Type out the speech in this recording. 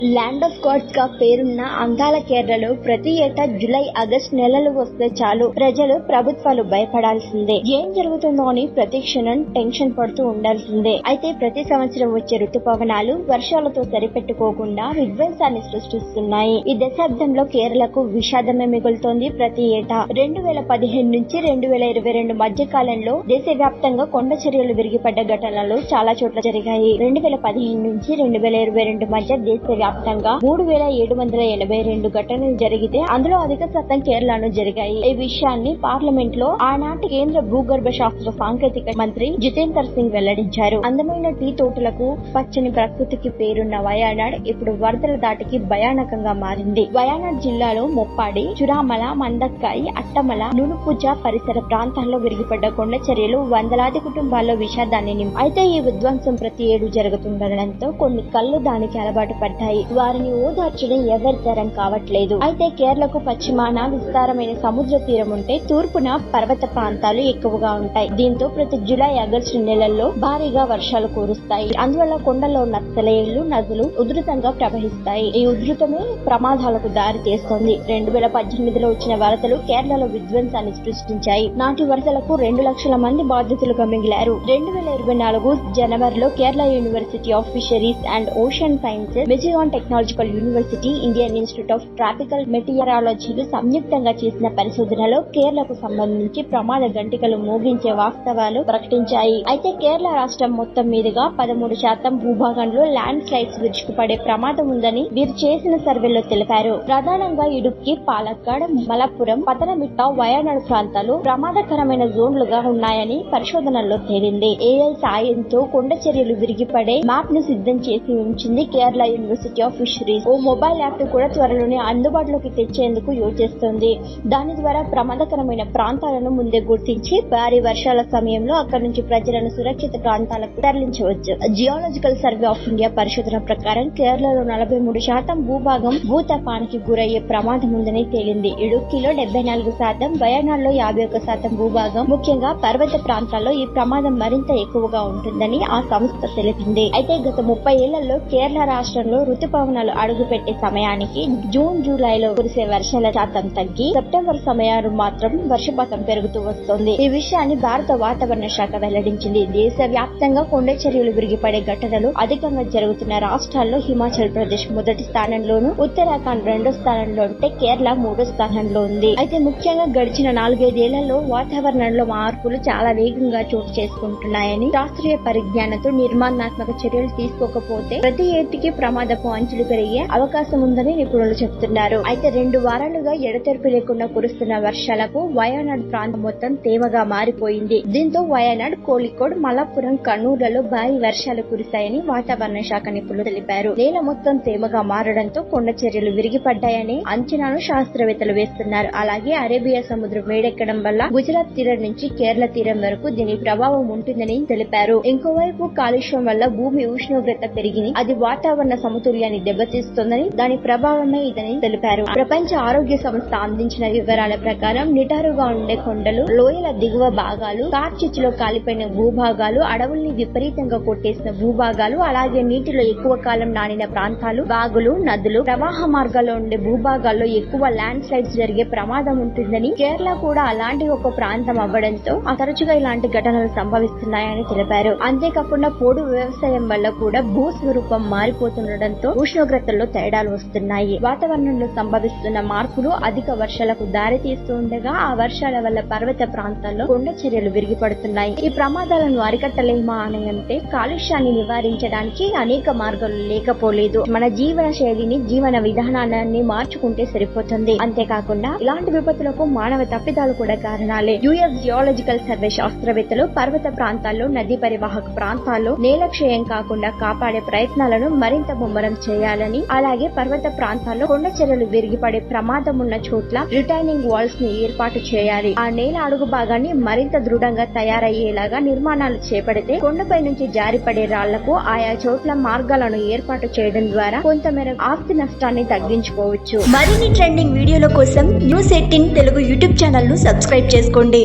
Land of God's గా పేరున్న అందాల కేరళలో ప్రతి ఏటా జూలై ఆగస్టు నెలలు వస్తే చాలు ప్రజలు ప్రభుత్వాలు భయపడాల్సిందే. ఏం జరుగుతుందో అని ప్రతి క్షణం టెన్షన్ పడుతూ ఉండాల్సిందే. అయితే ప్రతి సంవత్సరం వచ్చే రుతుపవనాలు వర్షాలతో సరిపెట్టుకోకుండా విధ్వంసాన్ని సృష్టిస్తున్నాయి. ఈ దశాబ్దంలో కేరళకు విషాదమే మిగులుతోంది. ప్రతి ఏటా 2015 నుంచి 2022 మధ్య కాలంలో దేశవ్యాప్తంగా కొండ చర్యలు విరిగిపడ్డ ఘటనలు చాలా చోట్ల జరిగాయి. 2015 నుంచి 2022 మధ్య దేశవ్యాప్తంగా 3782 ఘటనలు జరిగితే అందులో అధిక శాతం కేరళలో జరిగాయి. ఈ విషయాన్ని పార్లమెంట్ లో ఆనాటి కేంద్ర భూగర్భ శాస్త్ర సాంకేతిక మంత్రి జితేందర్ సింగ్ వెల్లడించారు. అందమైన టీ తోటలకు పచ్చని ప్రకృతికి పేరున్న వయనాడ్ ఇప్పుడు వరదల దాటికి భయానకంగా మారింది. వయనాడ్ జిల్లాలో మొప్పాడి, చురామల, మందక్కాయి, అట్టమల, నునుపుజ పరిసర ప్రాంతాల్లో విరిగిపడ్డ కొండ చర్యలు వందలాది కుటుంబాల్లో విషాదాన్ని అయితే ఈ విధ్వంసం ప్రతి ఏడు జరుగుతుండటంతో కొన్ని కళ్ళు దానికి అలవాటు పడ్డాయి. వారిని ఓదార్చడం ఎవరి తరం కావట్లేదు. అయితే కేరళకు పశ్చిమాన విస్తారమైన సముద్ర తీరం ఉంటే తూర్పున పర్వత ప్రాంతాలు ఎక్కువగా ఉంటాయి. దీంతో ప్రతి జూలై ఆగస్టు నెలల్లో భారీగా వర్షాలు కురుస్తాయి. అందువల్ల కొండల్లో నత్తలేళ్లు, నదులు ఉధృతంగా ప్రవహిస్తాయి. ఈ ఉధృతమే ప్రమాదాలకు దారి తీస్తోంది. 2018లో వచ్చిన వరదలు కేరళలో విధ్వంసాన్ని సృష్టించాయి. నాటి వరదలకు 2 లక్షల మంది బాధితులుగా మిగిలారు. 2024 జనవరిలో Kerala university of fisheries and ocean sciences, మెజియాన్ technological university, Indian institute of tropical మెటీరియరాలజీలు సంయుక్తంగా చేసిన పరిశోధనలో కేరళకు సంబంధించి ప్రమాద గంటికలు మోగించే వాస్తవాలు ప్రకటించాయి. అయితే కేరళ రాష్ట్రం మొత్తం మీదుగా 13% భూభాగంలో ల్యాండ్ స్లైడ్స్ విరుచుకుపడే ప్రమాదం ఉందని వీరు చేసిన సర్వేలో తెలిపారు. ప్రధానంగా ఇడుక్కి, పాలక్కాడ్, మలప్పురం, పతనమిట్ట, వయనాడ్ ప్రాంతాలు ప్రమాదకరమైన జోన్లుగా ఉన్నాయని పరిశోధనల్లో తేలింది. ఏఐ సాయంతో కొండ చర్యలు విరిగిపడే మ్యాప్ ను సిద్ధం చేసి ఉంచింది కేరళ యూనివర్సిటీ ఆఫ్ ఫిషరీస్. ఓ మొబైల్ యాప్ ను కూడా త్వరలోనే అందుబాటులోకి తెచ్చేందుకు యోచిస్తోంది. దాని ద్వారా ప్రమాదకరమైన ప్రాంతాలను ముందే గుర్తించి భారీ వర్షాల సమయంలో అక్కడి నుంచి ప్రజలను సురక్షిత ప్రాంతాలకు తరలించవచ్చు. జియోలాజికల్ సర్వే ఆఫ్ ఇండియా పరిశోధన ప్రకారం కేరళలో 43% భూభాగం భూతాపానికి గురయ్యే ప్రమాదం ఉందని తేలింది. ఇడుక్కిలో 74%, వయనాడ్లో 51% భూభాగం, ముఖ్యంగా పర్వత ప్రాంతాల్లో ఈ ప్రమాదం మరింత ఎక్కువగా ఉంటుందని ఆ సంస్థ తెలిపింది. అయితే గత 30 ఏళ్లలో కేరళ రాష్ట్రంలో రుతుపవనాలు అడుగుపెట్టే సమయానికి జూన్, జూలైలో కురిసే వర్షాల శాతం తగ్గి సెప్టెంబర్ సమయాలు మాత్రం వర్షపాతం పెరుగుతూ వస్తోంది. ఈ విషయాన్ని భారత వాతావరణ శాఖ వెల్లడించింది. దేశవ్యాప్తంగా కొండ చర్యలు విరిగిపడే ఘటనలు అధికంగా జరుగుతున్న రాష్ట్రాల్లో హిమాచల్ ప్రదేశ్ మొదటి స్థానంలోను, ఉత్తరాఖండ్ 2వ స్థానంలో ఉంటే కేరళ 3వ స్థానంలో ఉంది. అయితే ముఖ్యంగా గడిచిన 4-5 ఏళ్లలో వాతావరణంలో మార్పులు చాలా వేగంగా చోటు చేసుకుంటున్నాయని, శాస్త్రీయ పరిజ్ఞానంతో నిర్మాణాత్మక చర్యలు తీసుకోకపోతే ప్రతి ఏటికి ప్రమాదపు అంచులు పెరిగే అవకాశం ఉందని నిపుణులు చెబుతున్నారు. అయితే 2 వారాలుగా ఎడతెరిపి లేకుండా కురుస్తున్న వర్షాలకు వయనాడ్ ప్రాంతం మొత్తం తేమగా మారిపోయింది. దీంతో వయనాడ్, కోళికోడ్, మలప్పురం, కన్నూర్లలో భారీ వర్షాలు కురిశాయని వాతావరణ శాఖ నిపుణులు తెలిపారు. నేల మొత్తం తేమగా మారడంతో కొండ చర్యలు విరిగిపడ్డాయనే అంచనాను శాస్త్రవేత్తలు వేస్తున్నారు. అలాగే అరేబియా సముద్రం వేడెక్కడం వల్ల గుజరాత్ తీరం నుంచి కేరళ తీరం వరకు దీని ప్రభావం ఉంటుందని తెలిపారు. ఇంకోవైపు కాలుష్యం వల్ల భూమి ఉష్ణోగ్రత పెరిగి అది వాతావరణ సమతుల్యాన్ని దెబ్బతీస్తోందని, దాని ప్రభావమే ఇదని తెలిపారు. ప్రపంచ ఆరోగ్య సంస్థ అందించిన వివరాల ప్రకారం నిటారుగా ఉండే కొండలు, లోయల దిగువ భాగాలు, కార్చిచ్చులో కాలిపోయిన భూభాగాలు, అడవుల్ని విపరీతంగా కొట్టేసిన భూభాగాలు, అలాగే నీటిలో ఎక్కువ కాలం నానిన ప్రాంతాలు, వాగులు, నదులు, ప్రవాహ మార్గాల్లో ఉండే భూభాగాల్లో ఎక్కువ ల్యాండ్ స్లైడ్స్ జరిగే ప్రమాదం ఉంటుందని, కేరళ కూడా అలాంటి ఒక ప్రాంతం అవ్వడంతో తరచుగా ఇలాంటి ఘటనలు సంభవిస్తున్నాయని తెలిపారు. అంతేకాకుండా పోడు వ్యవసాయం వల్ల కూడా భూస్వరూపం మారిపోతుండటంతో ఉష్ణోగ్రతల్లో తేడాలు వస్తున్నాయి. వాతావరణంలో సంభవిస్తున్న మార్పులు అధిక వర్షాలకు దారి తీస్తుండగా ఆ వర్షాల వల్ల పర్వత ప్రాంతాల్లో కొండ చర్యలు విరిగిపడుతున్నాయి. ఈ ప్రమాదాలను అరికట్టలేమా అని అంటే కాలుష్యాన్ని నివారించడానికి అనేక మార్గాలు లేకపోలేదు. మన జీవన శైలిని, జీవన విధానాన్ని మార్చుకుంటే సరిపోతుంది. అంతేకాకుండా ఇలాంటి విపత్తులకు మానవ తప్పిదాలు కూడా కారణాలే. యుఎస్ జియోలాజికల్ సర్వే శాస్త్రవేత్తలు పర్వత ప్రాంతాల్లో, నదీ పరివాహక ప్రాంతాల్లో నేల క్షయం కాకుండా కాపాడే ప్రయత్నాలను మరింత ముమ్మరం చేయాలని, అలాగే పర్వత ప్రాంతాల్లో కొండ చర్యలు విరిగిపడే ప్రమాదం ఉన్న చోట్ల రిటైనింగ్ వాల్స్ ని ఏర్పాటు చేయాలి. ఆ నేల అడుగు భాగాన్ని మరింత దృఢంగా తయారయ్యేలాగా నిర్మాణాలు చేపడితే కొండపై నుంచి జారిపడే రాళ్లకు ఆయా చోట్ల మార్గాలను ఏర్పాటు చేయడం ద్వారా కొంతమేర ఆస్తి నష్టాన్ని తగ్గించుకోవచ్చు. మరిన్ని ట్రెండింగ్ వీడియోల కోసం న్యూస్ 18 తెలుగు యూట్యూబ్ ఛానల్ ను సబ్స్క్రైబ్ చేసుకోండి.